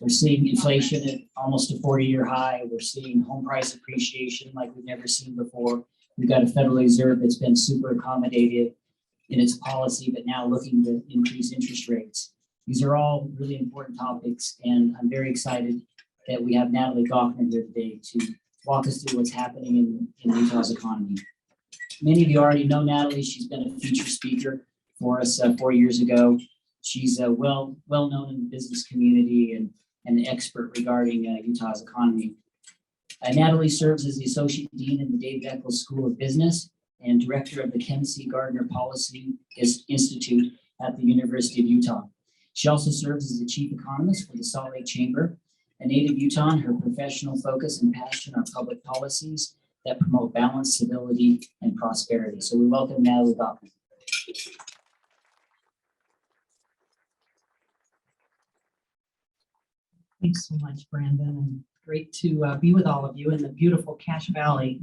We're seeing inflation at almost a 40-year high. We're seeing home price appreciation like we've never seen before. We've got a Federal Reserve that's been super accommodative in its policy, but now looking to increase interest rates. These are all really important topics, and I'm very excited that we have Natalie Gochnour here today to walk us through what's happening in Utah's economy. Many of you already know Natalie. She's been a featured speaker for us 4 years ago. She's well known in the business community and an expert regarding Utah's economy. Natalie serves as the Associate Dean in the Dave Eccles School of Business and Director of the Ken C. Gardner Policy Institute at the University of Utah. She also serves as the Chief Economist for the Salt Lake Chamber. A native Utahn, her professional focus and passion are public policies that promote balance, stability, and prosperity. So we welcome Natalie Gochnour. Thanks so much, Brandon, and great to be with all of you in the beautiful Cache Valley.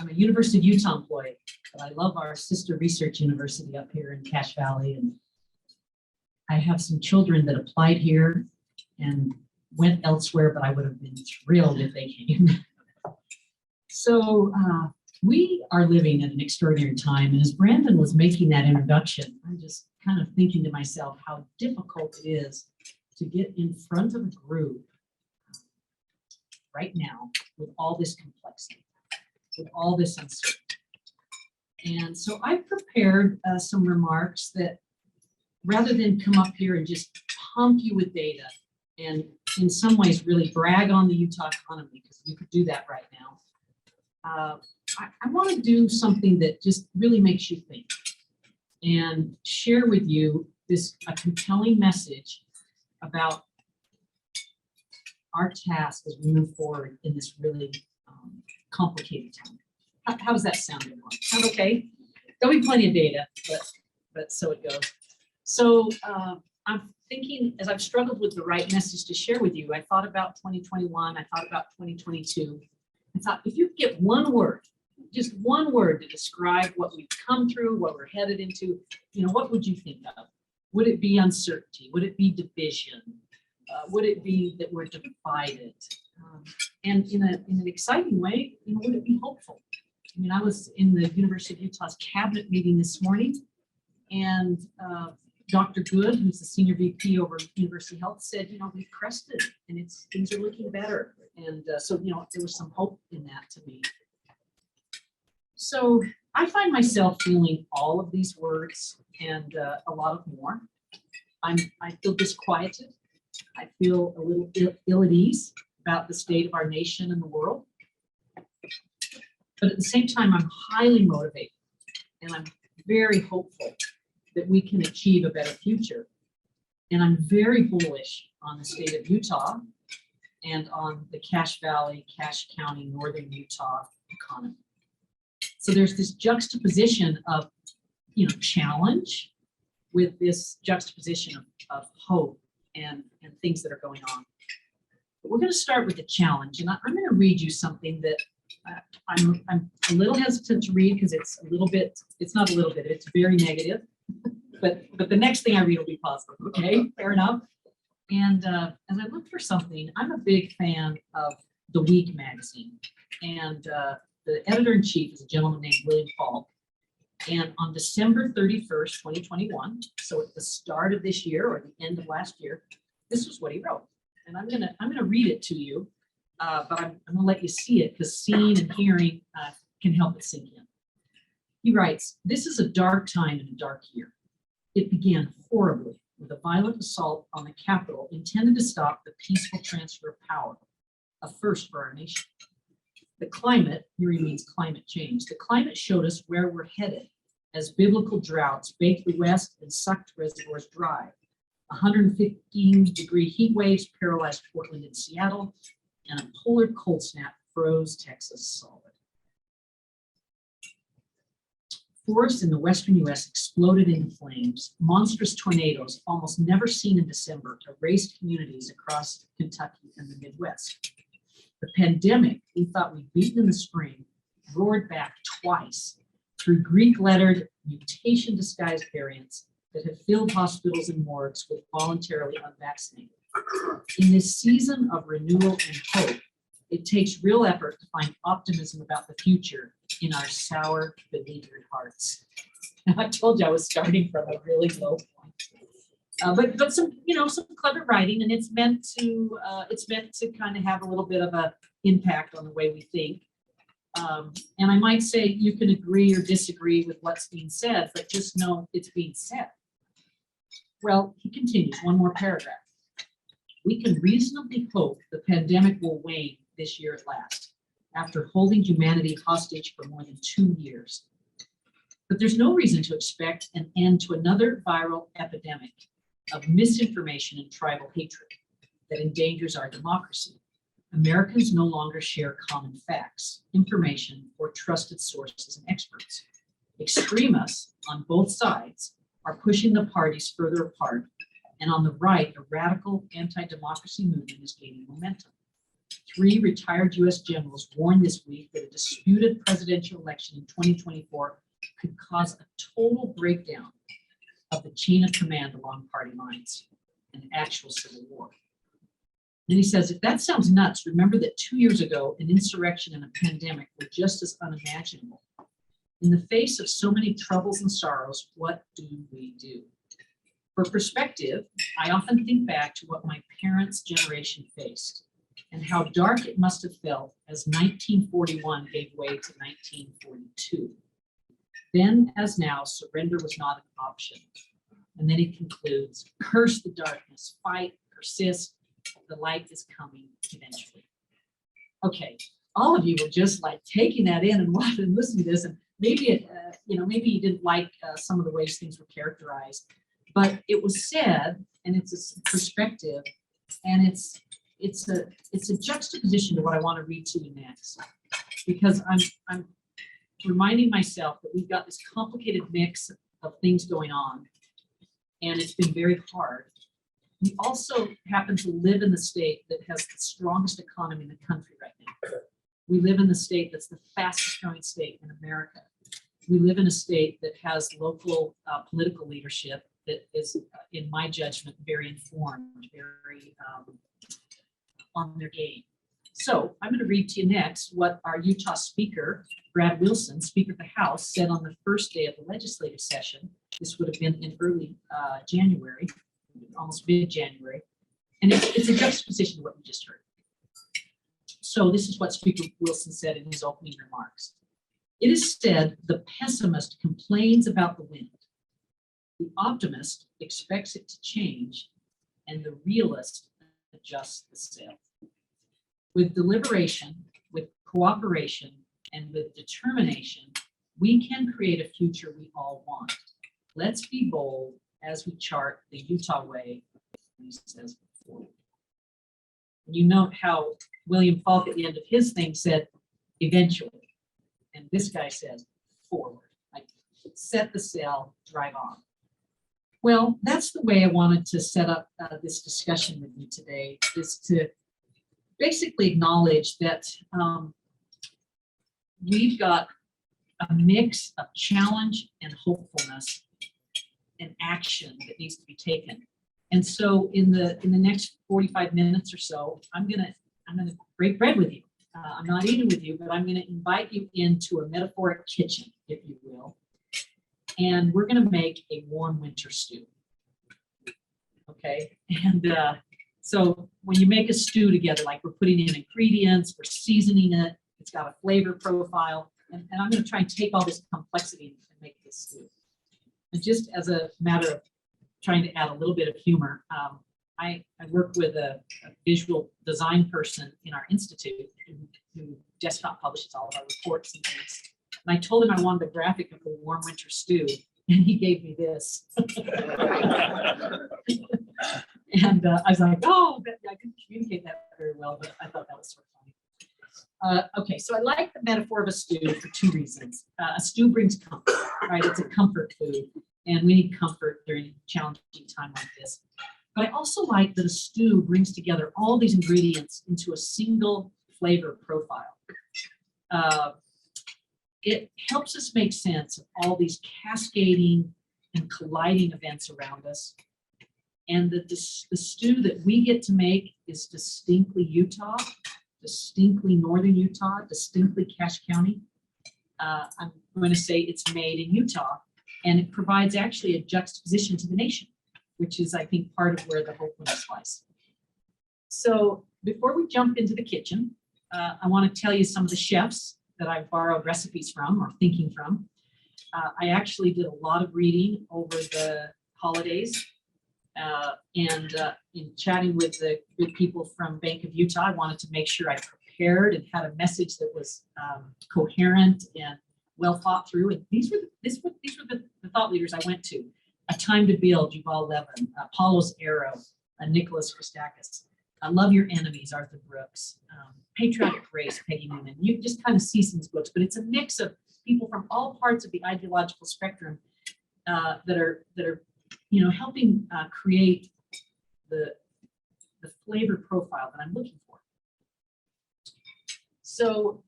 I'm a University of Utah employee, but I love our sister research university up here in Cache Valley, and I have some children that applied here and went elsewhere, but I would have been thrilled if they came. So we are living at an extraordinary time, and as Brandon was making that introduction, I'm just kind of thinking to myself how difficult it is to get in front of a group right now with all this complexity, with all this uncertainty. And so I prepared some remarks that rather than come up here and just pump you with data and in some ways really brag on the Utah economy, because you could do that right now, I want to do something that just really makes you think and share with you a compelling message about our task as we move forward in this really complicated time. How does that sound, everyone? Sound okay? There'll be plenty of data, but so it goes. So I'm thinking, as I've struggled with the right message to share with you, I thought about 2021, I thought about 2022. I thought, if you get one word, just one word to describe what we've come through, what we're headed into, what would you think of? Would it be uncertainty? Would it be division? Would it be that we're divided? And in an exciting way, would it be hopeful? I mean, I was in the University of Utah's cabinet meeting this morning, and Dr. Good, who's the senior VP over University Health, said, we've crested and things are looking better. And so, there was some hope in that to me. So I find myself feeling all of these words and a lot of more. I feel disquieted. I feel a little ill at ease about the state of our nation and the world. But at the same time, I'm highly motivated, and I'm very hopeful that we can achieve a better future. And I'm very bullish on the state of Utah and on the Cache Valley, Cache County, Northern Utah economy. So there's this juxtaposition of, challenge with this juxtaposition of hope and things that are going on. But we're going to start with the challenge, and I'm going to read you something that I'm a little hesitant to read because it's not a little bit, it's very negative. But the next thing I read will be positive. Okay, fair enough. And as I look for something, I'm a big fan of The Week magazine, and the editor-in-chief is a gentleman named William Falk. And on December 31st, 2021, so at the start of this year or the end of last year, this was what he wrote. And I'm gonna read it to you, but I'm gonna let you see it because seeing and hearing can help it sink in. He writes, "This is a dark time and a dark year. It began horribly with a violent assault on the Capitol intended to stop the peaceful transfer of power, a first for our nation. The climate," here he means climate change, "the climate showed us where we're headed as biblical droughts baked the West and sucked reservoirs dry. 115-degree heat waves paralyzed Portland and Seattle, and a polar cold snap froze Texas solid. Forests in the western U.S. exploded into flames. Monstrous tornadoes, almost never seen in December, erased communities across Kentucky and the Midwest. The pandemic we thought we'd beaten in the spring roared back twice through Greek-lettered, mutation-disguised variants that have filled hospitals and morgues with voluntarily unvaccinated. In this season of renewal and hope, it takes real effort to find optimism about the future in our sour, beleaguered hearts. Now, I told you I was starting from a really low point. But some, some clever writing, and it's meant to kind of have a little bit of a impact on the way we think. And I might say you can agree or disagree with what's being said, but just know it's being said. Well, he continues, one more paragraph. We can reasonably hope the pandemic will wane this year at last, after holding humanity hostage for more than 2 years. But there's no reason to expect an end to another viral epidemic of misinformation and tribal hatred that endangers our democracy. Americans no longer share common facts, information, or trusted sources and experts. Extremists on both sides are pushing the parties further apart, and on the right, a radical anti-democracy movement is gaining momentum. 3 retired US generals warned this week that a disputed presidential election in 2024 could cause a total breakdown of the chain of command along party lines, an actual civil war. Then he says, if that sounds nuts, remember that 2 years ago, an insurrection and a pandemic were just as unimaginable. In the face of so many troubles and sorrows, what do we do? For perspective, I often think back to what my parents' generation faced and how dark it must have felt as 1941 gave way to 1942. Then, as now, surrender was not an option. And then he concludes, curse the darkness, fight, persist, the light is coming eventually. Okay, all of you were just like taking that in and watching and listening to this, and maybe it, maybe you didn't like some of the ways things were characterized, but it was said, and it's a perspective, and it's a juxtaposition to what I want to read to you next, because I'm reminding myself that we've got this complicated mix of things going on, and it's been very hard. We also happen to live in the state that has the strongest economy in the country right now. We live in the state that's the fastest growing state in America. We live in a state that has local political leadership that is, in my judgment, very informed, very on their game. So I'm going to read to you next what our Utah Speaker, Brad Wilson, Speaker of the House, said on the first day of the legislative session. This would have been in early January, almost mid-January. And it's a juxtaposition to what we just heard. So this is what Speaker Wilson said in his opening remarks. It is said the pessimist complains about the wind. The optimist expects it to change, and the realist adjusts the sail. With deliberation, with cooperation, and with determination, we can create a future we all want. Let's be bold as we chart the Utah way, he says before. And you note how William Falk at the end of his thing said, eventually. And this guy says, forward. Like, set the sail, drive on. Well, that's the way I wanted to set up this discussion with you today, is to basically acknowledge that we've got a mix of challenge and hopefulness and action that needs to be taken. And so in the next 45 minutes or so, I'm gonna break bread with you. I'm not eating with you, but I'm gonna invite you into a metaphoric kitchen, if you will. And we're gonna make a warm winter stew. Okay, and so when you make a stew together, like we're putting in ingredients, we're seasoning it, it's got a flavor profile, and I'm gonna try and take all this complexity and make this stew. And just as a matter of trying to add a little bit of humor, I work with a visual design person in our institute who desktop publishes all of our reports and things. And I told him I wanted a graphic of the warm winter stew, and he gave me this. And I was like, oh, I couldn't communicate that very well, but I thought that was sort of funny. Okay, so I like the metaphor of a stew for 2 reasons. A stew brings comfort, right? It's a comfort food, and we need comfort during a challenging time like this. But I also like that a stew brings together all these ingredients into a single flavor profile. It helps us make sense of all these cascading and colliding events around us. And the stew that we get to make is distinctly Utah, distinctly Northern Utah, distinctly Cache County. I'm going to say it's made in Utah, and it provides actually a juxtaposition to the nation, which is, I think, part of where the hopefulness lies. So before we jump into the kitchen, I want to tell you some of the chefs that I've borrowed recipes from or thinking from. I actually did a lot of reading over the holidays, and in chatting with the people from Bank of Utah, I wanted to make sure I prepared and had a message that was coherent and well thought through. And these were the thought leaders I went to: A Time to Build, Yuval Levin; Apollo's Arrow, Nicholas Christakis; Love Your Enemies, Arthur Brooks; Patriotic Grace, Peggy Noonan. You just kind of see some books, but it's a mix of people from all parts of the ideological spectrum that are helping create the flavor profile that I'm looking for. So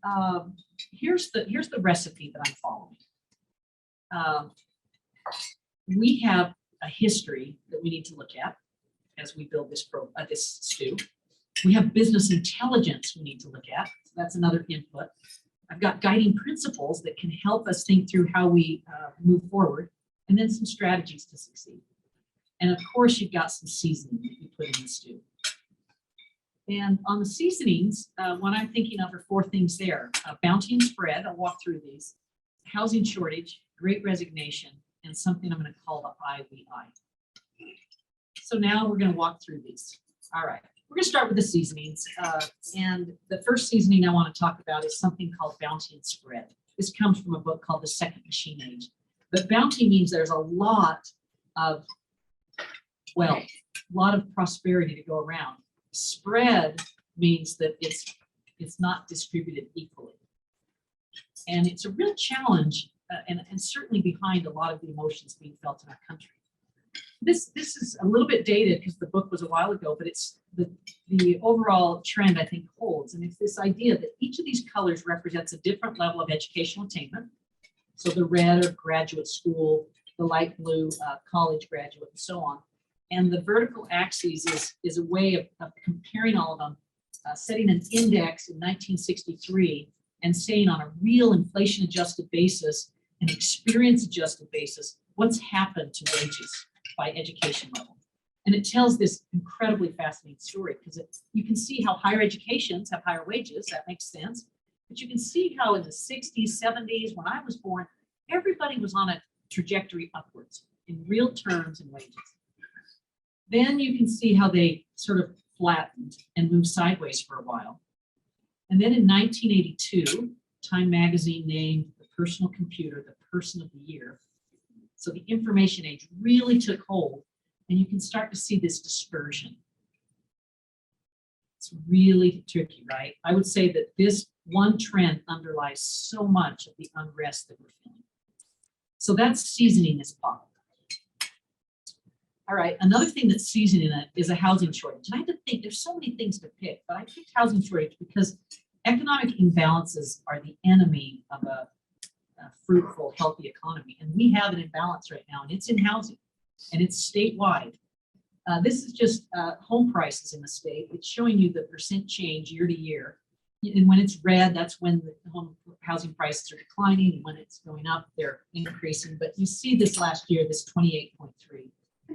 here's the recipe that I'm following. We have a history that we need to look at as we build this stew. We have business intelligence we need to look at. So that's another input. I've got guiding principles that can help us think through how we move forward, and then some strategies to succeed. And of course, you've got some seasoning that you put in the stew. And on the seasonings, what I'm thinking of are four things there: bounty and spread. I'll walk through these. Housing shortage, great resignation, and something I'm going to call the I, we, I. So now we're going to walk through these. All right. We're going to start with the seasonings. And the first seasoning I want to talk about is something called bounty and spread. This comes from a book called The Second Machine Age. But bounty means there's a lot of wealth, a lot of prosperity to go around. Spread means that it's not distributed equally. And it's a real challenge and certainly behind a lot of the emotions being felt in our country. This is a little bit dated because the book was a while ago, but it's the overall trend, I think, holds. And it's this idea that each of these colors represents a different level of educational attainment. So the red are graduate school, the light blue, college graduate, and so on. And the vertical axis is a way of comparing all of them, setting an index in 1963 and saying on a real inflation-adjusted basis, an experience-adjusted basis, what's happened to wages by education level. And it tells this incredibly fascinating story because you can see how higher educations have higher wages. That makes sense. But you can see how in the 60s, 70s, when I was born, everybody was on a trajectory upwards in real terms and wages. Then you can see how they sort of flattened and moved sideways for a while. And then in 1982, Time magazine named the personal computer the person of the year. So the information age really took hold, and you can start to see this dispersion. It's really tricky, right? I would say that this one trend underlies so much of the unrest that we're feeling. So that's seasoning this pot. All right, another thing that's seasoning it is a housing shortage. And I had to think, there's so many things to pick, but I picked housing shortage because economic imbalances are the enemy of a fruitful, healthy economy. And we have an imbalance right now, and it's in housing, and it's statewide. This is just home prices in the state. It's showing you the percent change year to year. And when it's red, that's when the home housing prices are declining. And when it's going up, they're increasing. But you see this last year, this 28.3,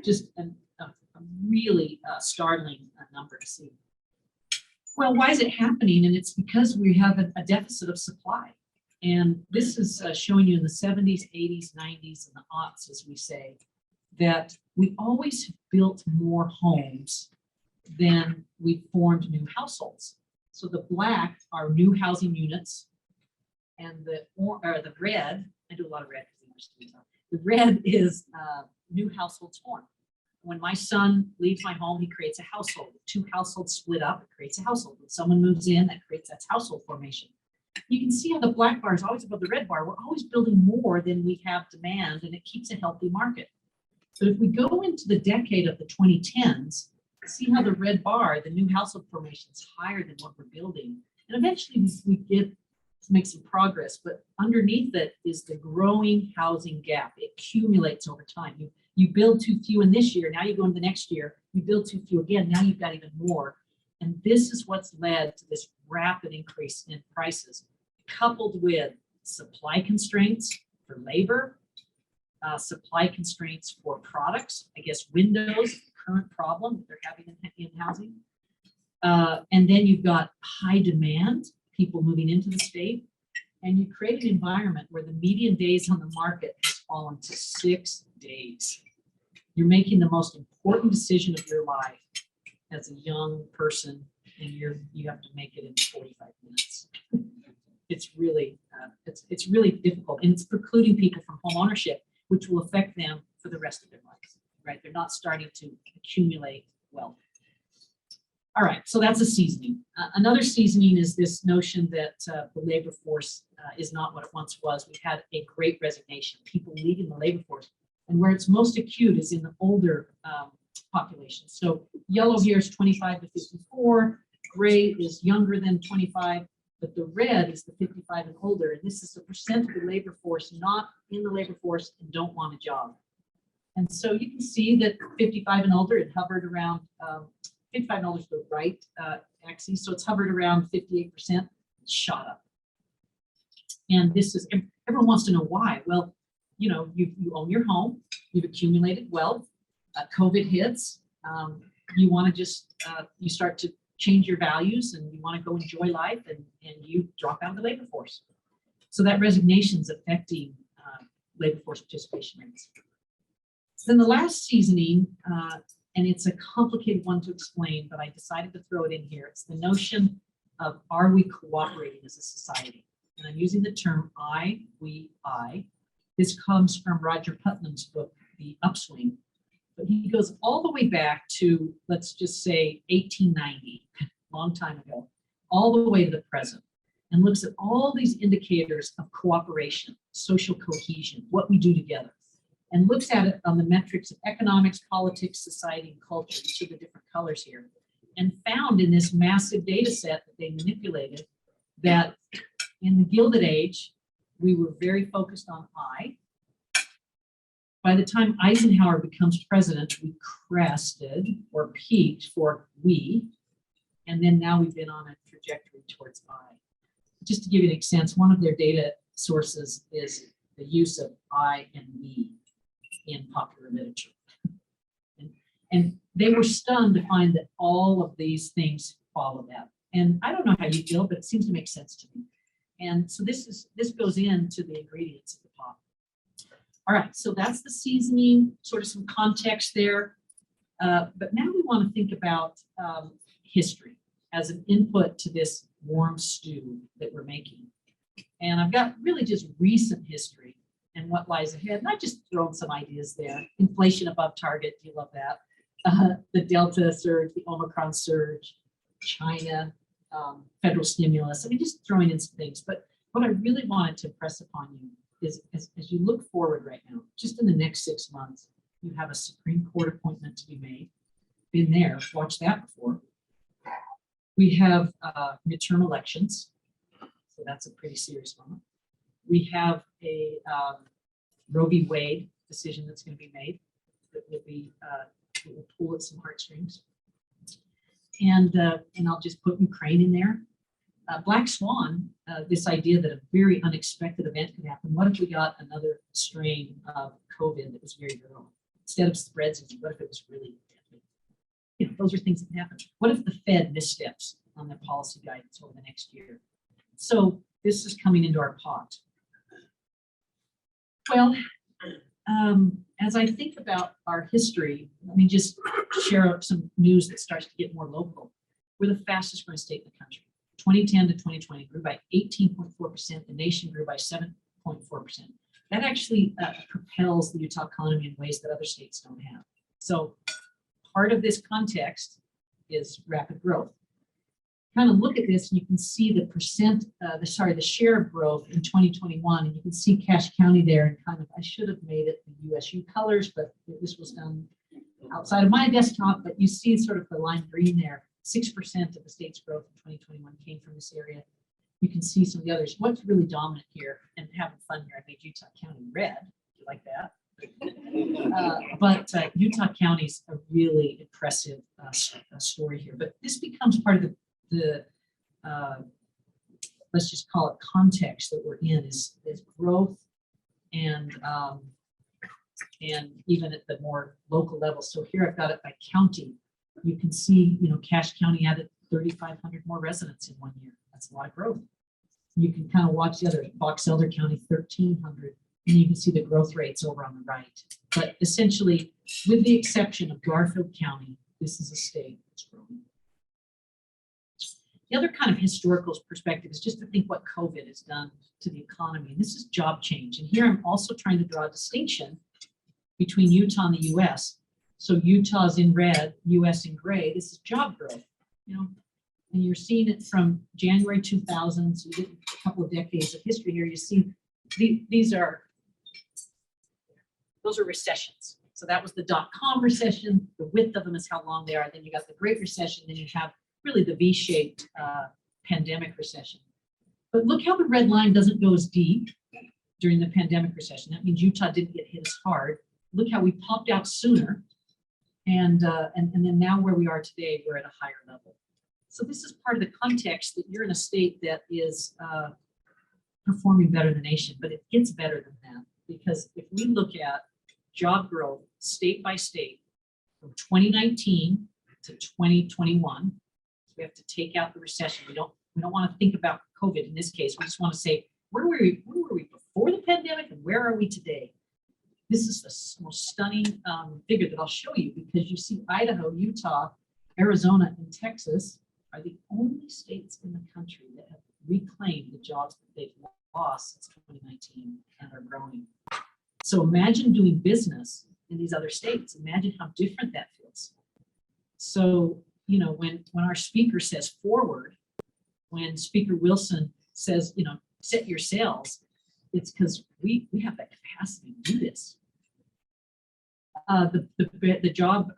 just a really startling number to see. Well, why is it happening? And it's because we have a deficit of supply. And this is showing you in the 70s, 80s, 90s, and the aughts, as we say, that we always built more homes than we formed new households. So the black are new housing units, and the red, I do a lot of red because the red is new households formed. When my son leaves my home, he creates a household. If two households split up, it creates a household. When someone moves in, that's household formation. You can see how the black bar is always above the red bar. We're always building more than we have demand, and it keeps a healthy market. But if we go into the decade of the 2010s, see how the red bar, the new household formation, is higher than what we're building. And eventually we get to make some progress, but underneath it is the growing housing gap. It accumulates over time. You build too few in this year, now you go into the next year, you build too few again, now you've got even more. And this is what's led to this rapid increase in prices, coupled with supply constraints for labor, supply constraints for products, I guess windows, current problem that they're having in housing. And then you've got high demand, people moving into the state, and you create an environment where the median days on the market has fallen to 6 days. You're making the most important decision of your life as a young person, and you have to make it in 45 minutes. It's really difficult, and it's precluding people from home ownership, which will affect them for the rest of their lives, right? They're not starting to accumulate wealth. All right, so that's a seasoning. Another seasoning is this notion that the labor force is not what it once was. We've had a great resignation, people leaving the labor force, and where it's most acute is in the older population. So yellow here is 25 to 54, gray is younger than 25, but the red is the 55 and older, and this is the percent of the labor force not in the labor force and don't want a job. And so you can see that 55 and older, it hovered around 55 and older is the right axis, so it's hovered around 58%, shot up. And this is, everyone wants to know why. Well, you know, you own your home, you've accumulated wealth, COVID hits, you want to just, you start to change your values and you want to go enjoy life, and you drop out of the labor force. So that resignation is affecting labor force participation rates. Then the last seasoning, and it's a complicated one to explain, but I decided to throw it in here. It's the notion of, are we cooperating as a society? And I'm using the term I, we, I. This comes from Roger Putnam's book, The Upswing. But he goes all the way back to, let's just say 1890, a long time ago, all the way to the present, and looks at all these indicators of cooperation, social cohesion, what we do together, and looks at it on the metrics of economics, politics, society, and culture, each of the different colors here, and found in this massive data set that they manipulated that in the Gilded Age, we were very focused on I. By the time Eisenhower becomes president, we crested or peaked for we, and then now we've been on a trajectory towards I. Just to give you an sense, one of their data sources is the use of I and me in popular literature. And they were stunned to find that all of these things follow that. And I don't know how you feel, but it seems to make sense to me. And so this goes into the ingredients of the pot. All right, so that's the seasoning, sort of some context there. But now we want to think about history as an input to this warm stew that we're making. And I've got really just recent history and what lies ahead. And I've just thrown some ideas there. Inflation above target, do you love that? The Delta surge, the Omicron surge, China, federal stimulus. I mean, just throwing in some things. But what I really wanted to impress upon you is as you look forward right now, just in the next 6 months, you have a Supreme Court appointment to be made. Been there, watched that before. We have midterm elections, so that's a pretty serious moment. We have a Roe v. Wade decision that's going to be made that will be it will pull at some heartstrings. And I'll just put Ukraine in there. Black Swan, this idea that a very unexpected event could happen. What if we got another strain of COVID that was very virulent? Instead of spreads, what if it was really deadly? You know, those are things that happen. What if the Fed missteps on their policy guidance over the next year? So this is coming into our pot. Well, as I think about our history, let me just share some news that starts to get more local. We're the fastest growing state in the country. 2010 to 2020 grew by 18.4%. The nation grew by 7.4%. That actually propels the Utah economy in ways that other states don't have. So part of this context is rapid growth. Kind of look at this, and you can see the the share of growth in 2021, and you can see Cache County there, and kind of, I should have made it the USU colors, but this was done outside of my desktop, but you see sort of the lime green there. 6% of the state's growth in 2021 came from this area. You can see some of the others. What's really dominant here, and having fun here, I made Utah County red. You like that? But Utah County's a really impressive story here. But this becomes part of the let's just call it context that we're in is growth and even at the more local level. So here I've got it by county. You can see, Cache County added 3,500 more residents in 1 year. That's a lot of growth. You can kind of watch the other, Box Elder County, 1,300, and you can see the growth rates over on the right. But essentially, with the exception of Garfield County, this is a state that's growing. The other kind of historical perspective is just to think what COVID has done to the economy. And this is job change. And here I'm also trying to draw a distinction between Utah and the US. So Utah's in red, US in gray. This is job growth, and you're seeing it from January 2000. So you get a couple of decades of history here. You see those are recessions. So that was the dot-com recession. The width of them is how long they are. Then you got the Great Recession. Then you have really the V-shaped pandemic recession. But look how the red line doesn't go as deep during the pandemic recession. That means Utah didn't get hit as hard. Look how we popped out sooner. And then now where we are today, we're at a higher level. So this is part of the context that you're in a state that is performing better than the nation, but it gets better than that. Because if we look at job growth state by state from 2019 to 2021, we have to take out the recession. We don't want to think about COVID in this case. We just want to say, where were we before the pandemic and where are we today? This is the most stunning figure that I'll show you because you see Idaho, Utah, Arizona, and Texas are the only states in the country that have reclaimed the jobs that they've lost since 2019 and are growing. So imagine doing business in these other states. Imagine how different that feels. So, when our speaker says forward, when Speaker Wilson says, set your sails, it's because we have that capacity to do this. The job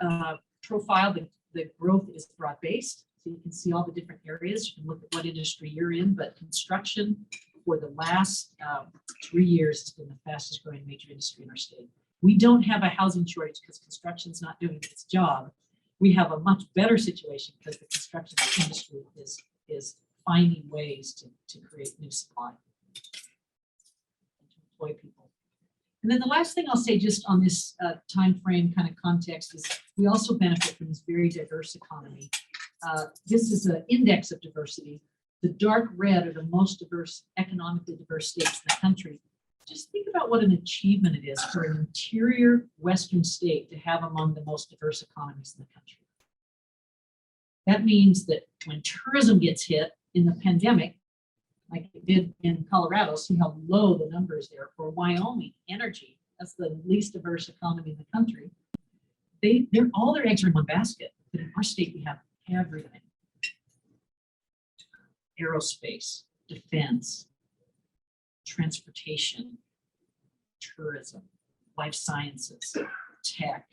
profile, the growth is broad-based. So you can see all the different areas. You can look at what industry you're in, but construction for the last 3 years has been the fastest growing major industry in our state. We don't have a housing shortage because construction's not doing its job. We have a much better situation because the construction industry is finding ways to create new supply and to employ people. And then the last thing I'll say just on this time frame kind of context is we also benefit from this very diverse economy. This is an index of diversity. The dark red are the most diverse, economically diverse states in the country. Just think about what an achievement it is for an interior Western state to have among the most diverse economies in the country. That means that when tourism gets hit in the pandemic, like it did in Colorado, see how low the numbers there, or Wyoming, energy, that's the least diverse economy in the country. They're all their eggs are in one basket, but in our state we have everything. Aerospace, defense, transportation, tourism, life sciences, tech,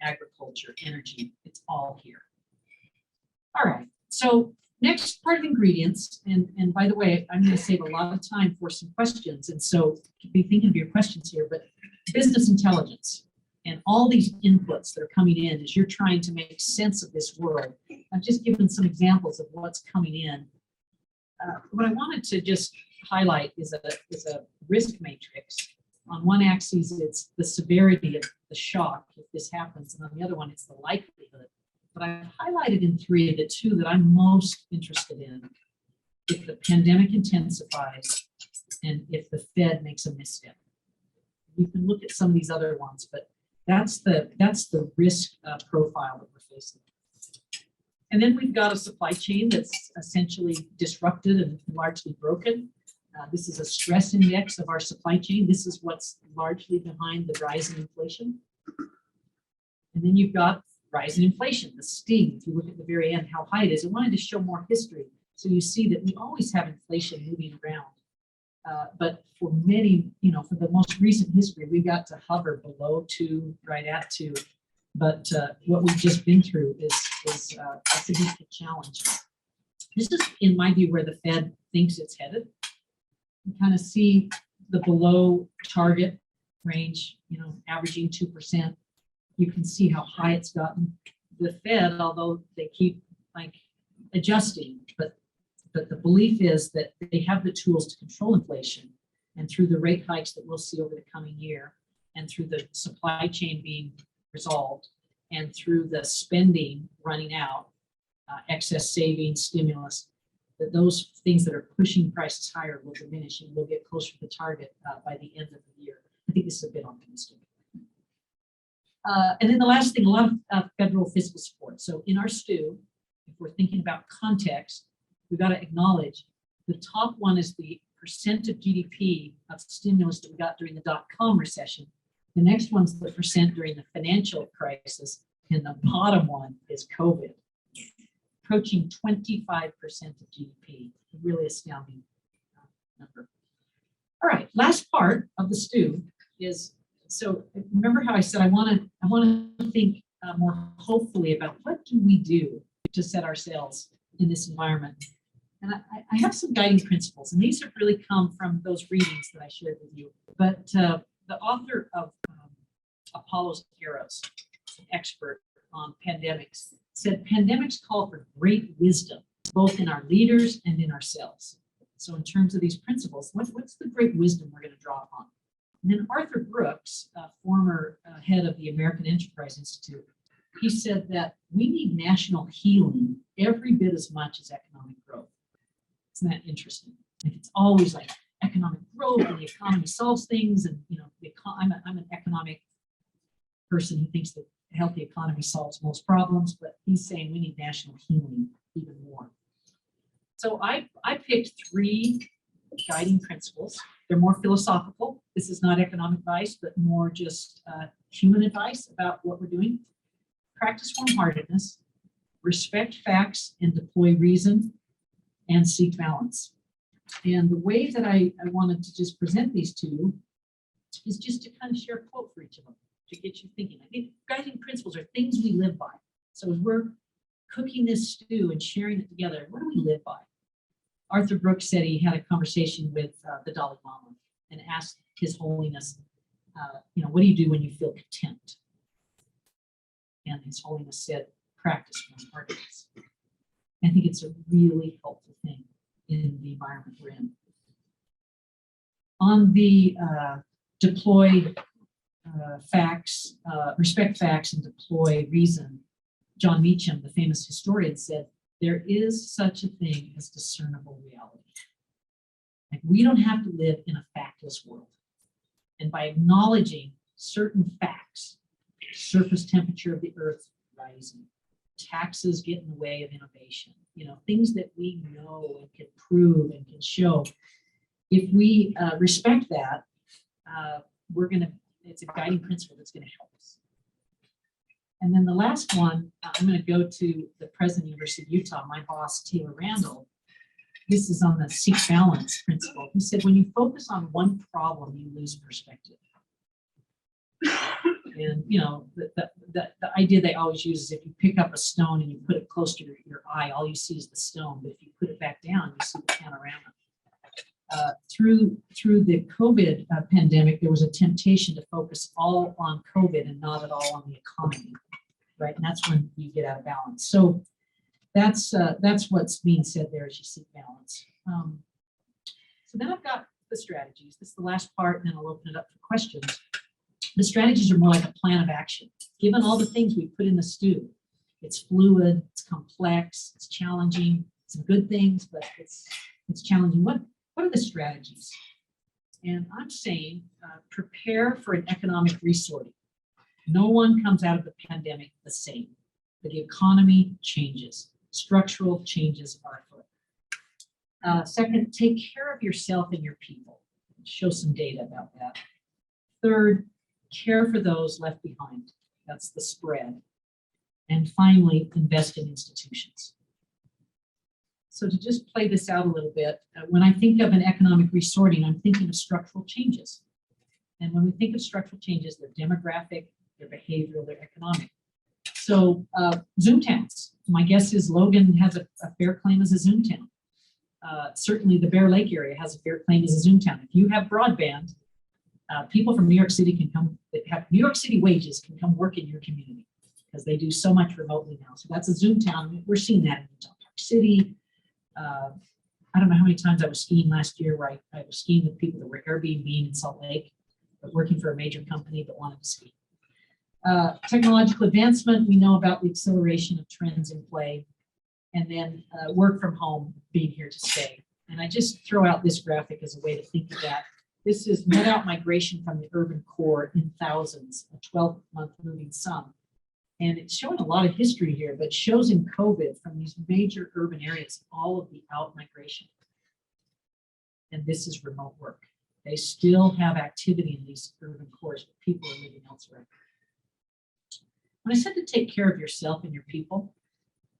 agriculture, energy, it's all here. All right, so next part of ingredients, and by the way, I'm going to save a lot of time for some questions, and so be thinking of your questions here, but business intelligence and all these inputs that are coming in as you're trying to make sense of this world. I've just given some examples of what's coming in. What I wanted to just highlight is a risk matrix. On one axis, it's the severity of the shock if this happens, and on the other one, it's the likelihood. But I've highlighted in three the two that I'm most interested in. If the pandemic intensifies and if the Fed makes a misstep. You can look at some of these other ones, but that's the risk profile that we're facing. And then we've got a supply chain that's essentially disrupted and largely broken. This is a stress index of our supply chain. This is what's largely behind the rise in inflation. And then you've got rise in inflation, the sting. If you look at the very end, how high it is. I wanted to show more history. So you see that we always have inflation moving around. But for many, for the most recent history, we got to hover below 2, right at 2. But what we've just been through is a significant challenge. This is, in my view, where the Fed thinks it's headed. You kind of see the below target range, averaging 2%. You can see how high it's gotten. The Fed, although they keep like adjusting, but the belief is that they have the tools to control inflation, and through the rate hikes that we'll see over the coming year, and through the supply chain being resolved, and through the spending running out, excess savings, stimulus, that those things that are pushing prices higher will diminish and we'll get closer to the target by the end of the year. I think this is a bit optimistic. And then the last thing, a lot of federal fiscal support. So in our stew, if we're thinking about context, we've got to acknowledge the top one is the percent of GDP of stimulus that we got during the dot-com recession. The next one's the percent during the financial crisis. And the bottom one is COVID, approaching 25% of GDP, a really astounding number. All right, last part of the stew is, so remember how I said I want to think more hopefully about what do we do to set ourselves in this environment. And I have some guiding principles, and these have really come from those readings that I shared with you. But the author of Apollo's Arrows, an expert on pandemics, said pandemics call for great wisdom, both in our leaders and in ourselves. So in terms of these principles, what's the great wisdom we're going to draw upon? And then Arthur Brooks, former head of the American Enterprise Institute, he said that we need national healing every bit as much as economic growth. Isn't that interesting? Like it's always like economic growth and the economy solves things. And I'm an economic person who thinks that a healthy economy solves most problems, but he's saying we need national healing even more. So I picked 3 guiding principles. They're more philosophical. This is not economic advice, but more just human advice about what we're doing. Practice warm-heartedness, respect facts and deploy reason, and seek balance. And the way that I wanted to just present these 2 is just to kind of share a quote for each of them to get you thinking. I think guiding principles are things we live by. So as we're cooking this stew and sharing it together, what do we live by? Arthur Brooks said he had a conversation with the Dalai Lama and asked His Holiness, what do you do when you feel content? And His Holiness said, practice warm-heartedness. I think it's a really helpful thing in the environment we're in. On the deploy facts, respect facts and deploy reason, John Meacham, the famous historian, said, there is such a thing as discernible reality. Like we don't have to live in a factless world. And by acknowledging certain facts, surface temperature of the earth rising, taxes get in the way of innovation, things that we know and can prove and can show. If we respect that, it's a guiding principle that's going to help us. And then the last one, I'm going to go to the president of the University of Utah, my boss, Taylor Randall. This is on the seek balance principle. He said, when you focus on one problem, you lose perspective. And the idea they always use is if you pick up a stone and you put it close to your eye, all you see is the stone. But if you put it back down, you see the panorama. Through the COVID pandemic, there was a temptation to focus all on COVID and not at all on the economy, right? And that's when you get out of balance. So that's what's being said there as you seek balance. So then I've got the strategies. This is the last part, and then I'll open it up for questions. The strategies are more like a plan of action. Given all the things we put in the stew, it's fluid, it's complex, it's challenging, some good things, but it's challenging. What are the strategies? And I'm saying prepare for an economic resorting. No one comes out of the pandemic the same. The economy changes. Structural changes are afoot. Second, take care of yourself and your people. Show some data about that. Third, care for those left behind. That's the spread. And finally, invest in institutions. So to just play this out a little bit, when I think of an economic resorting, I'm thinking of structural changes. And when we think of structural changes, they're demographic, they're behavioral, they're economic. So Zoom towns, my guess is Logan has a fair claim as a Zoom town. Certainly the Bear Lake area has a fair claim as a Zoom town. If you have broadband, People from New York City can come, that have New York City wages can come work in your community because they do so much remotely now. So that's a Zoom town. We're seeing that in Utah Park City. I don't know how many times I was skiing last year where I was skiing with people that were Airbnb in Salt Lake, but working for a major company that wanted to ski. Technological advancement, we know about the acceleration of trends in play, and then work from home being here to stay. And I just throw out this graphic as a way to think of that. This is net out migration from the urban core in thousands, a 12-month moving sum. And it's showing a lot of history here, but shows in COVID from these major urban areas, all of the out migration. And this is remote work. They still have activity in these urban cores, but people are living elsewhere. When I said to take care of yourself and your people,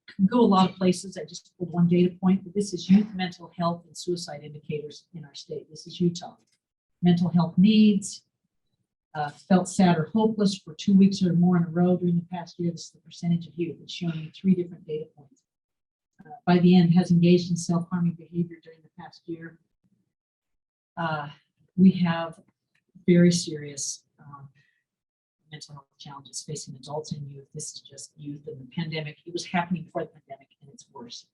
you can go a lot of places. I just pulled one data point, but this is youth mental health and suicide indicators in our state. This is Utah. Mental health needs, felt sad or hopeless for 2 weeks or more in a row during the past year. This is the percentage of youth. It's showing you 3 different data points. By the end, has engaged in self-harming behavior during the past year. We have very serious mental health challenges facing adults and youth. This is just youth and the pandemic. It was happening before the pandemic and it's worse.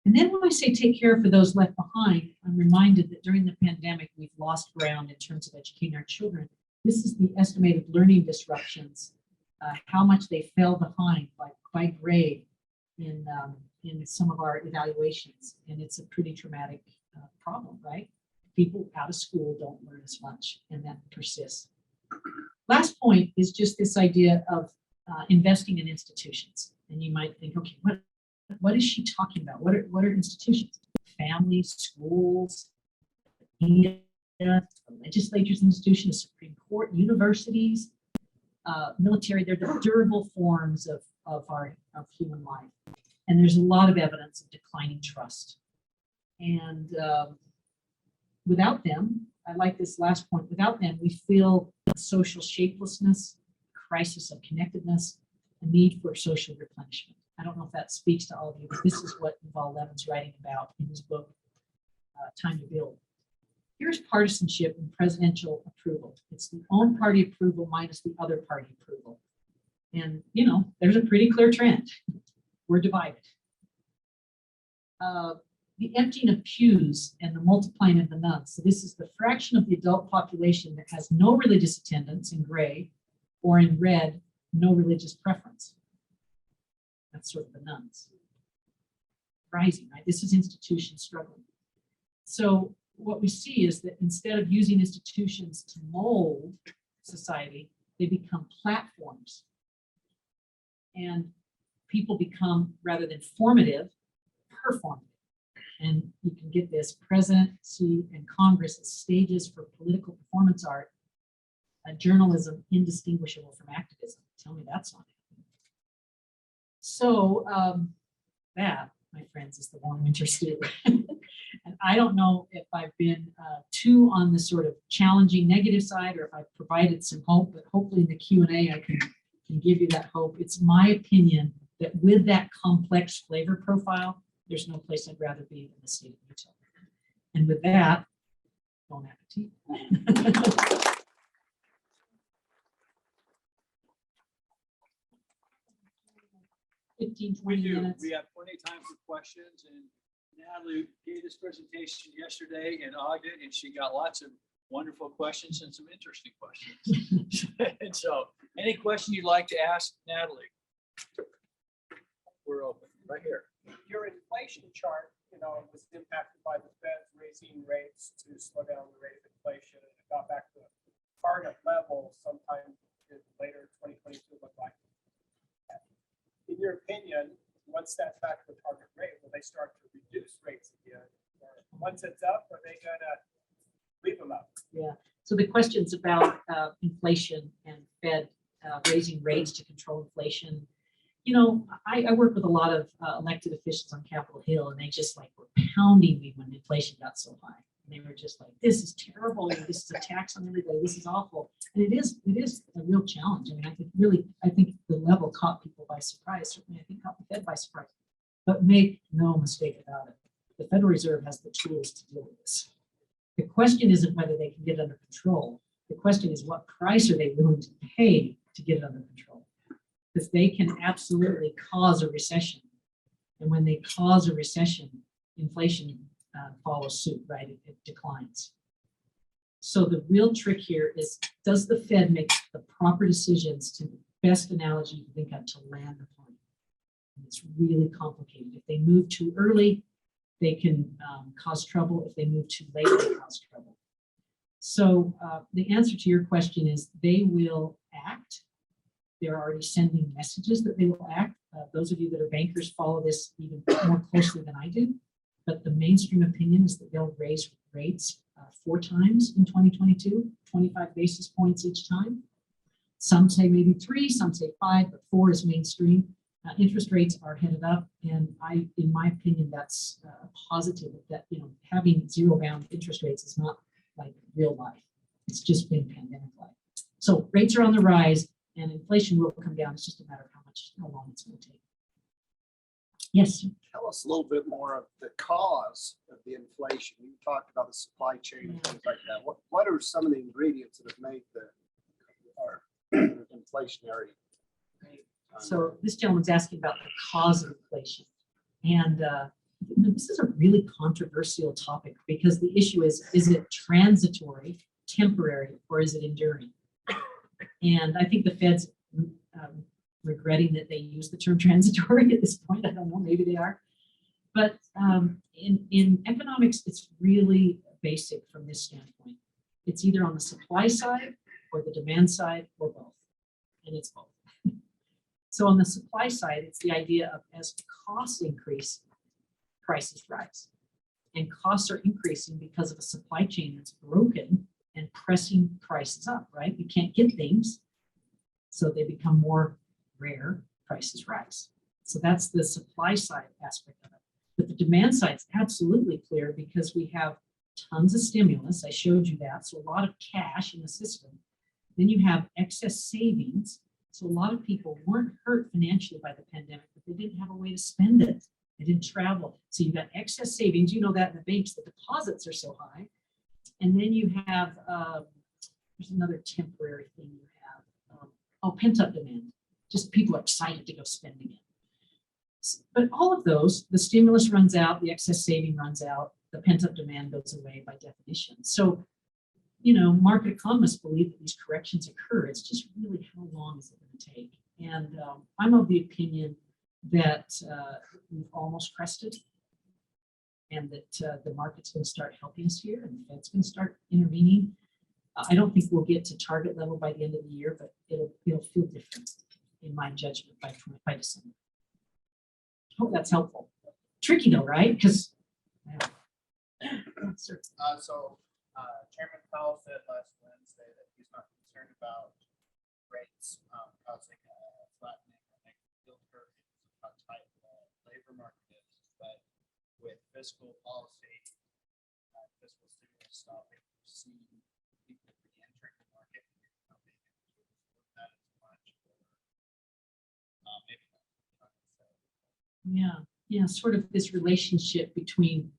And then when I say take care for those left behind, I'm reminded that during the pandemic, we've lost ground in terms of educating our children. This is the estimated learning disruptions, how much they fell behind by grade in some of our evaluations. And it's a pretty traumatic problem, right? People out of school don't learn as much, and that persists. Last point is just this idea of investing in institutions. And you might think, okay, what is she talking about? What are institutions? Families, schools, media, legislatures, institutions, Supreme Court, universities, military. They're the durable forms of human life. And there's a lot of evidence of declining trust. And without them, I like this last point, without them, we feel social shapelessness, crisis of connectedness, a need for social replenishment. I don't know if that speaks to all of you, but this is what Yuval Levin's writing about in his book, Time to Build. Here's partisanship and presidential approval. It's the own party approval minus the other party approval. And, you know, there's a pretty clear trend. We're divided. The emptying of pews and the multiplying of the nuns. So this is the fraction of the adult population that has no religious attendance in gray, or in red, no religious preference. That's sort of the nuns. Rising, right? This is institutions struggling. So what we see is that instead of using institutions to mold society, they become platforms. And people become, rather than formative, performative. And you can get this presidency and Congress as stages for political performance art, journalism indistinguishable from activism. Tell me that's not happening. So that, my friends, is the warm winter stew. And I don't know if I've been too on the sort of challenging negative side, or if I've provided some hope, but hopefully in the Q&A I can give you that hope. It's my opinion that with that complex flavor profile, there's no place I'd rather be than the state of Utah. And with that, bon appetit. 15, 20 minutes. We have plenty of time for questions, and Natalie gave this presentation yesterday in Ogden, and she got lots of wonderful questions and some interesting questions. And so any question you'd like to ask Natalie, we're open right here. Your inflation chart, was impacted by the Fed raising rates to slow down the rate of inflation. And it got back to target level sometime in later 2022, look like. In your opinion, once that's back to the target rate, will they start to reduce rates again? Or once it's up, are they gonna leave them up? Yeah. So the questions about inflation and Fed raising rates to control inflation. I work with a lot of elected officials on Capitol Hill, and they just like were pounding me when inflation got so high. And they were just like, "This is terrible. This is a tax on everybody. This is awful." And it is a real challenge. I mean, I think the level caught people by surprise. Certainly, I think caught the Fed by surprise. But make no mistake about it, the Federal Reserve has the tools to deal with this. The question isn't whether they can get it under control. The question is, what price are they willing to pay to get it under control? Because they can absolutely cause a recession. And when they cause a recession, inflation follows suit, right? It declines. So the real trick here is, does the Fed make the proper decisions, to the best analogy you can think of, to land the plane? And it's really complicated. If they move too early, they can cause trouble. If they move too late, they cause trouble. So the answer to your question is, they will act. They're already sending messages that they will act. Those of you that are bankers follow this even more closely than I do. But the mainstream opinion is that they'll raise rates 4 times in 2022, 25 basis points each time. Some say maybe 3, some say 5, but 4 is mainstream. Interest rates are headed up, and in my opinion, that's a positive. That, you know, having zero bound interest rates is not like real life. It's just been pandemic life. So rates are on the rise, and inflation will come down. It's just a matter of how long it's going to take. Yes. Tell us a little bit more of the cause of the inflation. You talked about the supply chain and things like that. What are some of the ingredients that have made our inflationary? So this gentleman's asking about the cause of inflation. And this is a really controversial topic, because the issue is it transitory, temporary, or is it enduring? And I think the Fed's regretting that they use the term transitory at this point. I don't know, maybe they are. But in economics, it's really basic from this standpoint. It's either on the supply side or the demand side, or both. And it's both. So on the supply side, it's the idea of, as costs increase, prices rise. And costs are increasing because of a supply chain that's broken and pressing prices up, right? You can't get things, so they become more rare, prices rise. So that's the supply side aspect of it. But the demand side is absolutely clear, because we have tons of stimulus. I showed you that. So a lot of cash in the system. Then you have excess savings. So a lot of people weren't hurt financially by the pandemic, but they didn't have a way to spend it. They didn't travel. So you've got excess savings. You know that in the banks, the deposits are so high. And then you have, there's another temporary thing you have. Pent-up demand. Just people are excited to go spend again. But all of those, the stimulus runs out, the excess saving runs out, the pent-up demand goes away by definition. So, you know, market economists believe that these corrections occur. It's just really, how long is it going to take? And I'm of the opinion that we've almost crested, and that the market's going to start helping us here, and the Fed's going to start intervening. I don't think we'll get to target level by the end of the year, but it'll feel different, in my judgment, by December. Hope that's helpful. Tricky though, right? Because Chairman Powell said last Wednesday that he's not concerned about rates causing a flattening or negative yield curve, how tight the labor market is. But with fiscal policy, fiscal stimulus stopping, we're seeing people re-entering the market and not being able to afford that as much, or maybe not. yeah, sort of this relationship between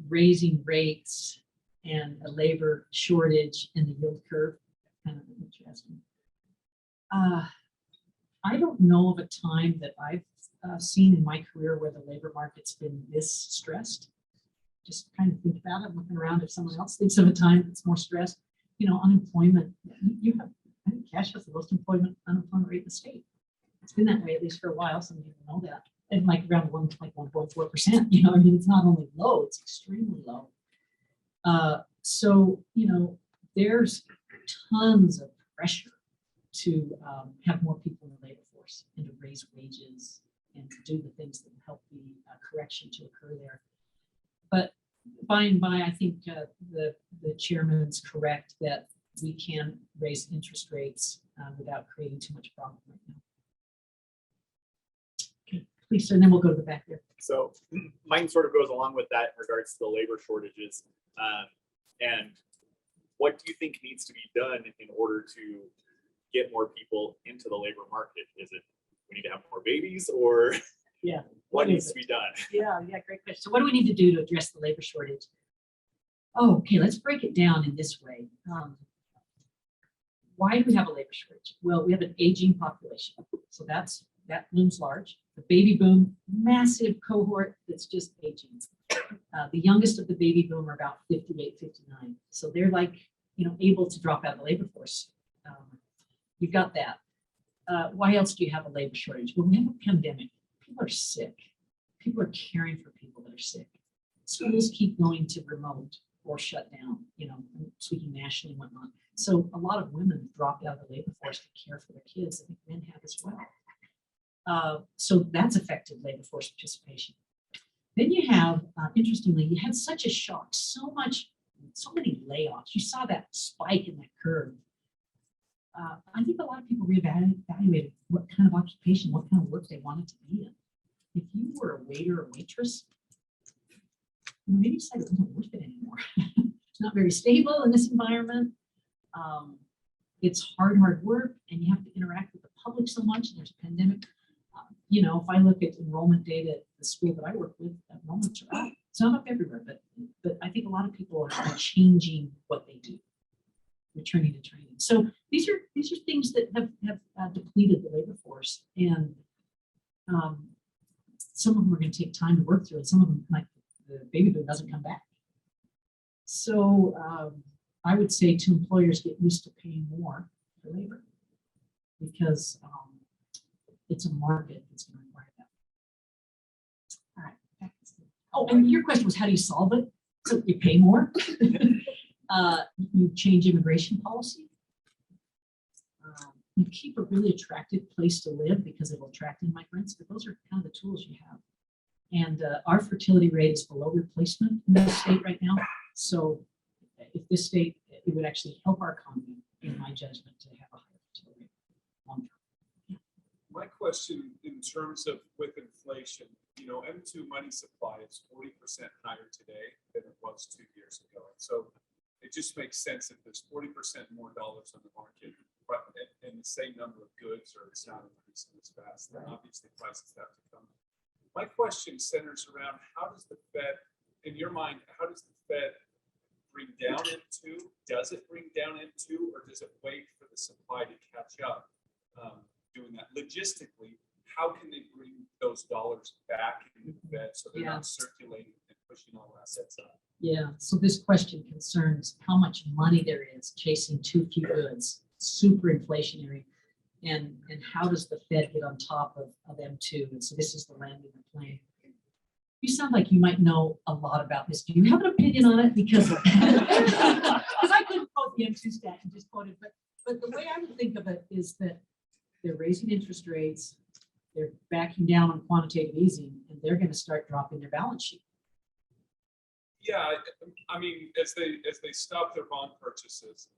raising rates and a labor shortage and the yield curve. Kind of interesting. I don't know of a time that I've seen in my career where the labor market's been this stressed. Just kind of think about it, looking around if someone else thinks of a time that's more stressed. You know, unemployment, I think Cash has the most unemployment rate in the state. It's been that way at least for a while. Some people know that. And like around 1.4%, you know, I mean, it's not only low, it's extremely low. So, you know, there's tons of pressure to have more people in the labor force, and to raise wages, and to do the things that will help the correction to occur there. But by and by, I think the chairman's correct that we can raise interest rates without creating too much problem right now. Okay, please, sir, and then we'll go to the back there. So mine sort of goes along with that in regards to the labor shortages. And what do you think needs to be done in order to get more people into the labor market? Is it we need to have more babies, or Yeah, what needs to be done? Yeah, great question. So what do we need to do to address the labor shortage? Oh, okay, let's break it down in this way. why do we have a labor shortage? Well, we have an aging population. So that looms large. The baby boom, massive cohort that's just aging. The youngest of the baby boom are about 58, 59. So they're like, able to drop out of the labor force. You've got that. Why else do you have a labor shortage? Well, we have a pandemic. People are sick. People are caring for people that are sick. Schools keep going to remote or shut down, speaking nationally and whatnot. So a lot of women dropped out of the labor force to care for their kids. I think men have as well. So that's affected labor force participation. Then you have, interestingly, you had such a shock, so many layoffs. You saw that spike in that curve. I think a lot of people reevaluated what kind of occupation, what kind of work they wanted to be in. If you were a waiter or waitress, maybe you decided it wasn't worth it anymore. It's not very stable in this environment. It's hard work, and you have to interact with the public so much, and there's a pandemic. If I look at enrollment data at the school that I work with, enrollments are up. It's not up everywhere, but I think a lot of people are changing what they do, returning to training. So these are things that have depleted the labor force, and some of them are going to take time to work through, and some of them, like the baby boom, doesn't come back. So I would say to employers, get used to paying more for labor, because it's a market that's going to require that. All right. Oh, and your question was, how do you solve it? So you pay more. You change immigration policy. You keep a really attractive place to live because it will attract immigrants. But those are kind of the tools you have. And our fertility rate is below replacement in this state right now. So if this state, it would actually help our economy, in my judgment, to have a higher fertility rate long term. My question in terms of with inflation, M2 money supply is 40% higher today than it was 2 years ago. So it just makes sense that there's 40% more dollars on the market, but and the same number of goods, or it's not increasing as fast, then obviously prices have to come. My question centers around, how does the Fed, in your mind, how does the Fed bring down M2? Does it bring down M2, or does it wait for the supply to catch up? Doing that logistically, how can they bring those dollars back into the Fed so they're not circulating and pushing all assets up? Yeah, so this question concerns how much money there is chasing too few goods, super inflationary, and how does the Fed get on top of M2? And so this is the landing the plane. You sound like you might know a lot about this. Do you have an opinion on it? Because I couldn't quote the M2 stat and just quote it, but the way I would think of it is that they're raising interest rates, they're backing down on quantitative easing, and they're going to start dropping their balance sheet. Yeah, I mean, as they stop their bond purchases,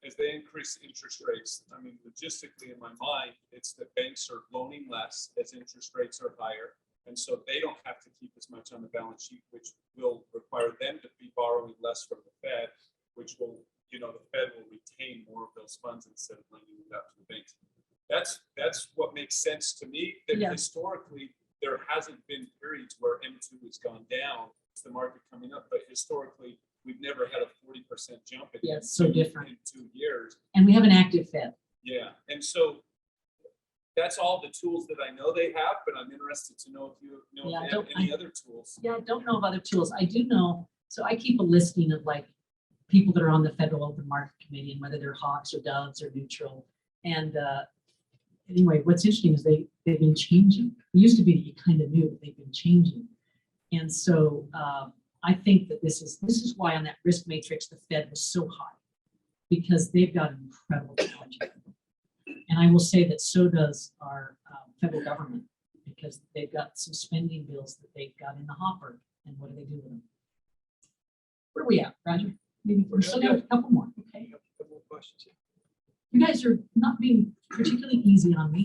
as they increase interest rates, I mean, logistically in my mind, it's that banks are loaning less as interest rates are higher. And so they don't have to keep as much on the balance sheet, which will require them to be borrowing less from the Fed, which will, the Fed will retain more of those funds instead of lending it out to the banks. That's what makes sense to me. That historically, there hasn't been periods where M2 has gone down. It's the market coming up, but historically, we've never had a 40% jump in it's so different in 2 years. And we have an active Fed. Yeah, and so that's all the tools that I know they have, but I'm interested to know if you know if they have any other tools. Yeah, I don't know of other tools. I do know, so I keep a listing of like people that are on the Federal Open Market Committee and whether they're hawks or doves or neutral. And anyway, what's interesting is they've been changing. It used to be that you kind of knew, but they've been changing. And so I think that this is why on that risk matrix, the Fed was so high, because they've got an incredible technology. And I will say that so does our federal government, because they've got some spending bills that they've got in the hopper. And what do they do with them? Where are we at, Roger? Maybe we're still got a couple more. Okay. A couple more questions here. You guys are not being particularly easy on me.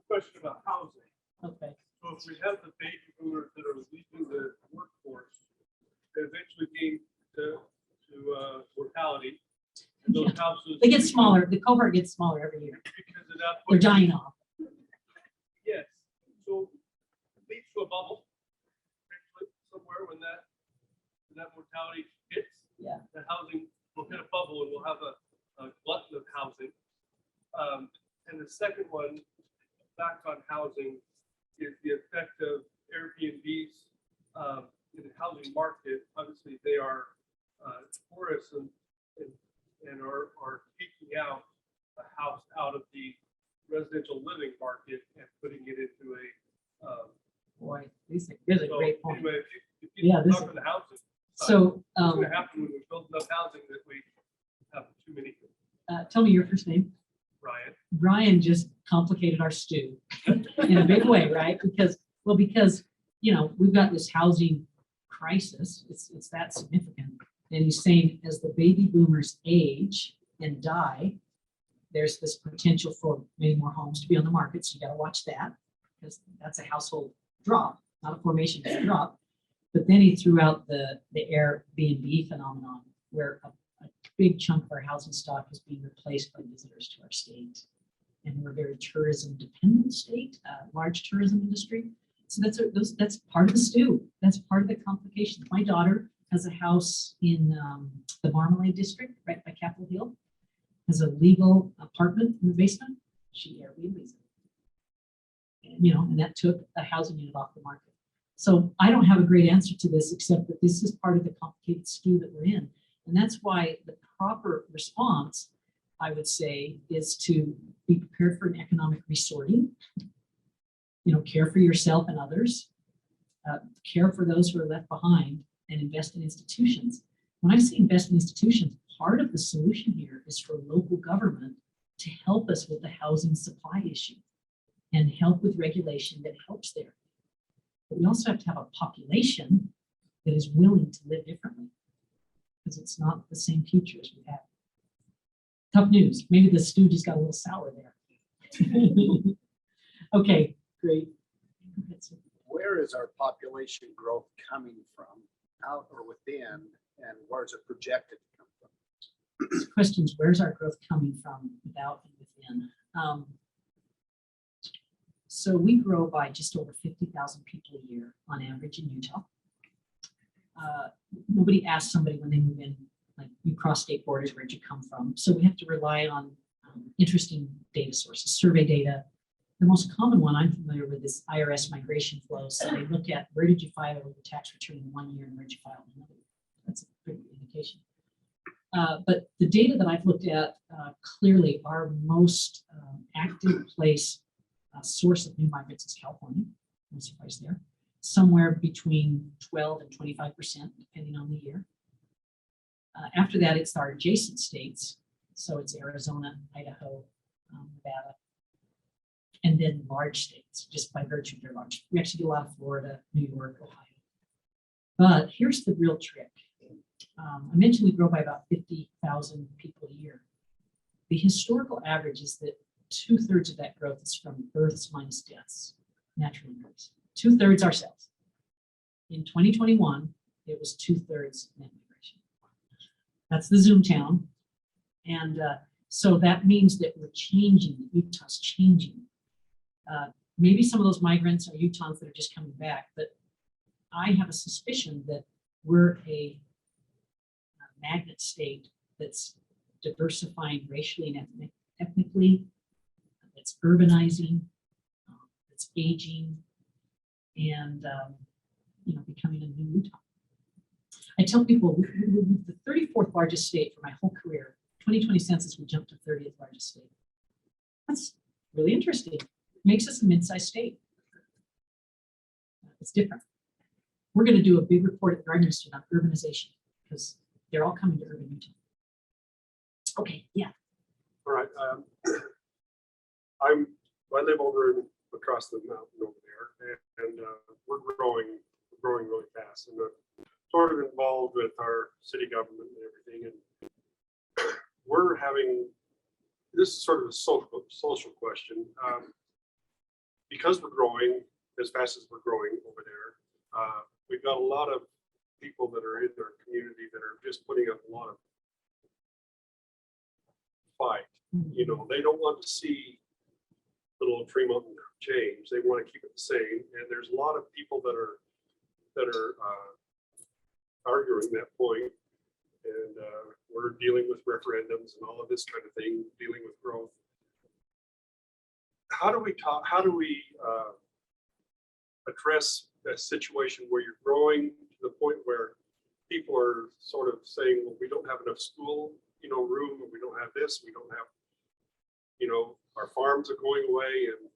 Question about housing. Okay. So if we have the baby boomers that are leaving the workforce, they eventually came to mortality. And those houses. They get smaller. The cohort gets smaller every year. Because of that. They're dying off. Yes. So it leads to a bubble eventually somewhere when that mortality hits. Yeah. The housing we'll hit a bubble and we'll have a glutton of housing. And the second one, back on housing, is the effect of Airbnbs in the housing market. Obviously, they are tourists and are taking out a house out of the residential living market and putting it into a. Boy, these are really So great point. anyway, if you Yeah, this talk on the housing side, So, what's going to happen when we build enough housing that we have too many? tell me your first name. Ryan. Brian just complicated our stew in a big way, right? Because, you know, we've got this housing crisis. It's that significant. And he's saying as the baby boomers age and die, there's this potential for many more homes to be on the market. So you got to watch that because that's a household drop, not a formation, it's a drop. But then he threw out the Airbnb phenomenon where a big chunk of our housing stock is being replaced by visitors to our state. And we're a very tourism dependent state, large tourism industry. So that's part of the stew. That's part of the complication. My daughter has a house in the Marmalade district, right by Capitol Hill, has a legal apartment in the basement. She Airbnbs it. And, you know, and that took a housing unit off the market. So I don't have a great answer to this, except that this is part of the complicated stew that we're in. And that's why the proper response, I would say, is to be prepared for an economic resorting, you know, care for yourself and others, care for those who are left behind, and invest in institutions. When I say invest in institutions, part of the solution here is for local government to help us with the housing supply issue and help with regulation that helps there. But we also have to have a population that is willing to live differently, because it's not the same future as we've had. Tough news. Maybe the stew just got a little sour there. Okay, great. Where is our population growth coming from, out or within, and where's it projected to come from? This question is, where's our growth coming from without and within? So we grow by just over 50,000 people a year on average in Utah. Nobody asks somebody when they move in, like, you cross state borders, where'd you come from? So we have to rely on interesting data sources, survey data. The most common one I'm familiar with is IRS migration flow. So they look at where did you file your tax return in 1 year and where did you file in another. That's a pretty good indication. But the data that I've looked at, clearly our most active place source of new migrants is California. No surprise there. Somewhere between 12 and 25%, depending on the year. After that, it's our adjacent states. So it's Arizona, Idaho, Nevada, and then large states, just by virtue of their large. We actually get a lot of Florida, New York, Ohio. But here's the real trick. I mentioned we grow by about 50,000 people a year. The historical average is that 2/3 of that growth is from births minus deaths, natural births. 2/3 ourselves. In 2021, it was 2/3 net migration. That's the Zoom town. And so that means that we're changing, Utah's changing. Maybe some of those migrants are Utahns that are just coming back, but I have a suspicion that we're a magnet state that's diversifying racially and ethnically, that's urbanizing, that's aging, and you know, becoming a new Utah. I tell people we're the 34th largest state for my whole career. 2020 census, we jumped to 30th largest state. That's really interesting. Makes us a mid-sized state. It's different. We're going to do a big report at Gardner Institute on urbanization because they're all coming to urban Utah. Okay, yeah. All right. I live over across the mountain over there, and we're growing really fast, and sort of involved with our city government and everything. And we're having, this is sort of a social question. Because we're growing as fast as we're growing over there, we've got a lot of people that are in our community that are just putting up a lot of fight. You know, they don't want to see little Tremont change. They want to keep it the same. And there's a lot of people that are arguing that point. and we're dealing with referendums and all of this kind of thing, dealing with growth. How do we address that situation where you're growing to the point where people are sort of saying, well, we don't have enough school, room, and we don't have this, we don't have, our farms are going away, and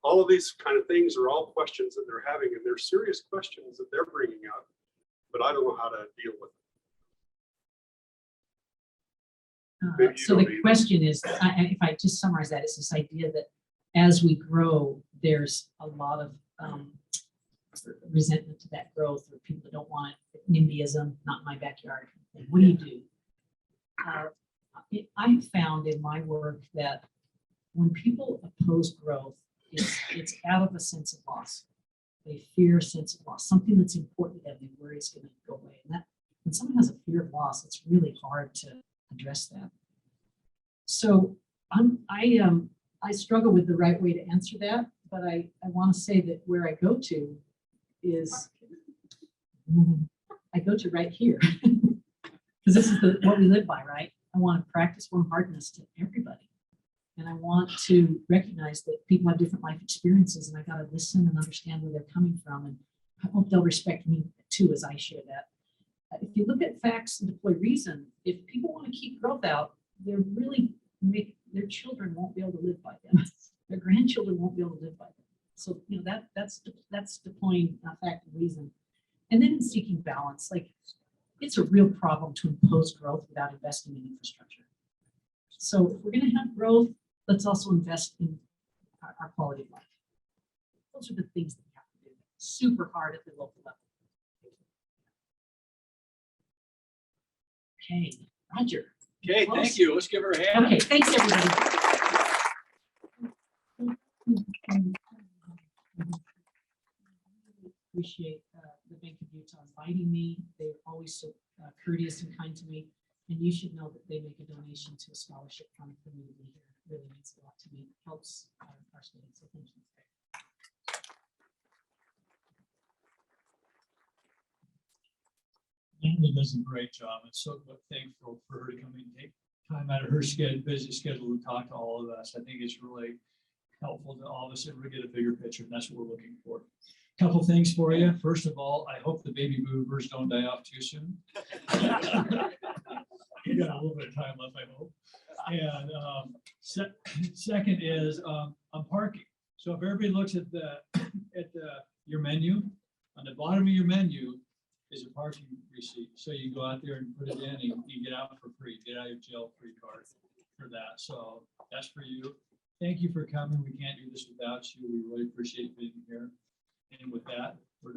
all of these kind of things are all questions that they're having, and they're serious questions that they're bringing up, but I don't know how to deal with it. Maybe you So don't the either. question is, if I just summarize that, it's this idea that as we grow, there's a lot of resentment to that growth, or people that don't want it, NIMBYism, not in my backyard. What do you do? I've found in my work that when people oppose growth, it's out of a sense of loss. They fear a sense of loss, something that's important to them, they worry is going to go away. And that when someone has a fear of loss, it's really hard to address that. So I struggle with the right way to answer that, but I want to say that where I go to is I go to right here because this is what we live by, right? I want to practice warm heartedness to everybody. And I want to recognize that people have different life experiences, and I got to listen and understand where they're coming from. And I hope they'll respect me too as I share that. If you look at facts and deploy reason, if people want to keep growth out, they're really their children won't be able to live by them. Their grandchildren won't be able to live by them. So that's deploying fact and reason. And then in seeking balance, like it's a real problem to impose growth without investing in infrastructure. So if we're going to have growth, let's also invest in our quality of life. Those are the things that we have to do. Super hard at the local level. Okay, Roger. Okay, thank you. Let's give her a hand. Okay, thanks everybody. Appreciate the Bank of Utah inviting me. They're always so courteous and kind to me. And you should know that they make a donation to a scholarship fund for me to be here. It really means a lot to me. It helps our students. So thank you. Natalie does a great job. I'm so thankful for her to come in and take time out of her busy schedule to talk to all of us. I think it's really helpful to all of us and we get a bigger picture, and that's what we're looking for. Couple things for you. First of all, I hope the baby boomers don't die off too soon. You got a little bit of time left, I hope. And second is on parking. So if everybody looks at your menu, on the bottom of your menu is a parking receipt. So you go out there and put it in and you get out for free, get out of jail free card for that. So that's for you. Thank you for coming. We can't do this without you. We really appreciate being here. And with that, we're